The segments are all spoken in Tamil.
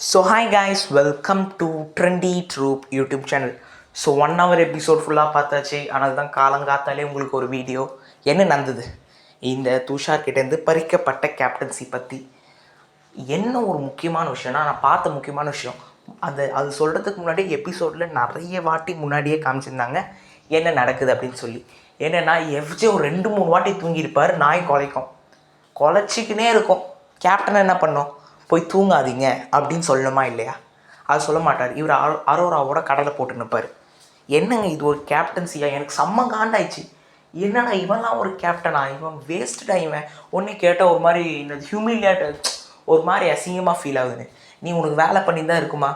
So hi guys, welcome to trendy troupe YouTube channel. So 1 hour episode ஃபுல்லாக பார்த்தாச்சு. ஆனால் தான் காலங்காத்தாலே உங்களுக்கு ஒரு வீடியோ என்ன நடந்தது இந்த துஷார் கிட்டேருந்து பறிக்கப்பட்ட கேப்டன்சி பற்றி என்ன ஒரு முக்கியமான விஷயம்னா, நான் பார்த்த முக்கியமான விஷயம் அது சொல்கிறதுக்கு முன்னாடி எபிசோடில் நிறைய வாட்டி முன்னாடியே காமிச்சிருந்தாங்க என்ன நடக்குது அப்படின்னு சொல்லி. என்னென்னா எஃப்ஜே ஒரு 2-3 வாட்டி தூங்கியிருப்பார். நாய் குலைச்சிக்கினே இருக்கும். கேப்டன் என்ன பண்ணோம், போய் தூங்காதீங்க அப்படின்னு சொல்லணுமா இல்லையா? அது சொல்ல மாட்டார். இவர் அரோராவோட கடலை போட்டு நிற்பார். என்னங்க இது ஒரு கேப்டன்சியா? எனக்கு செம்ம காண்டாயிடுச்சு. என்னடா இவன்லாம் ஒரு கேப்டனா? இவன் வேஸ்ட்டா. இவன் ஒன்று கேட்டால் ஒரு மாதிரி இந்த ஹியூமிலியேட், ஒரு மாதிரி அசிங்கமாக ஃபீல் ஆகுதுன்னு. நீ உனக்கு வேலை பண்ணி தான் இருக்குமா?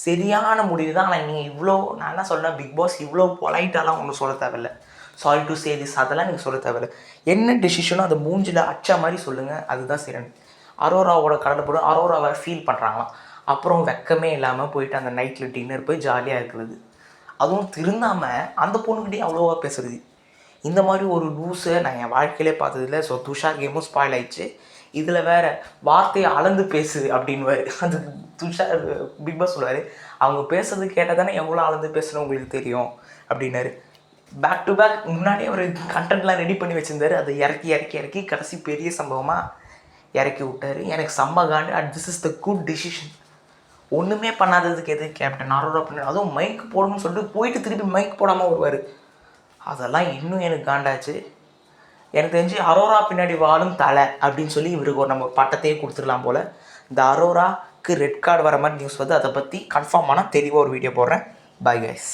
சரியான முடிவு தான். ஆனால் நீங்கள் இவ்வளோ, நான் என்ன சொல்கிறேன், பிக் பாஸ் இவ்வளோ பொலைட்டாலாம் ஒன்றும் சொல்ல தேவையில்லை. சாரி டு சே திஸ், அதெல்லாம் நீங்கள் சொல்ல தேவையில்லை. என்ன டெசிஷனோ அதை மூஞ்சில் அச்சா மாதிரி சொல்லுங்கள், அதுதான் சரி. அரோராவோட கடலை போட்டு அரோராவை ஃபீல் பண்ணுறாங்களாம். அப்புறம் வெக்கமே இல்லாமல் போயிட்டு அந்த நைட்டில் டின்னர் போய் ஜாலியாக இருக்கிறது. அதுவும் திருந்தாமல் அந்த பொண்ணுக்கிட்டே அவ்வளோவா பேசுறது. இந்த மாதிரி ஒரு லூஸை நான் என் வாழ்க்கையிலே பார்த்ததில்ல. ஸோ துஷார் கேமும் ஸ்பாயில் ஆயிடுச்சு. இதில் வேறு வார்த்தையை அளந்து பேசு அப்படின்வார். அது துஷார் பிக் பாஸ் சொல்லுவார், அவங்க பேசுறது கேட்டால் தானே எவ்வளோ அளந்து பேசணும் உங்களுக்கு தெரியும் அப்படின்னாரு. பேக் டு பேக் முன்னாடியே ஒரு கண்டென்ட்லாம் ரெடி பண்ணி வச்சுருந்தாரு. அதை இறக்கி கடைசி பெரிய சம்பவமாக இறக்கி விட்டார். எனக்கு செம்ம காண்டு. And this is the good decision. ஒன்றுமே பண்ணாததுக்கு எது கேப்டன் அரோரா பண்ண, அதுவும் மைக் போடணும்னு சொல்லிட்டு போயிட்டு திருப்பி மைக் போடாமல் வருவார். அதெல்லாம் இன்னும் எனக்கு காண்டாச்சு. எனக்கு தெரிஞ்சு அரோரா பின்னாடி வாழும் தலை அப்படின்னு சொல்லி இவருக்கு ஒரு நம்ம பட்டத்தையே கொடுத்துடலாம் போல். இந்த அரோராக்கு ரெட் கார்டு வர மாதிரி நியூஸ் வந்து அதை பற்றி கன்ஃபார்ம் ஆனால் தெளிவாக ஒரு வீடியோ போடுறேன். Bye guys.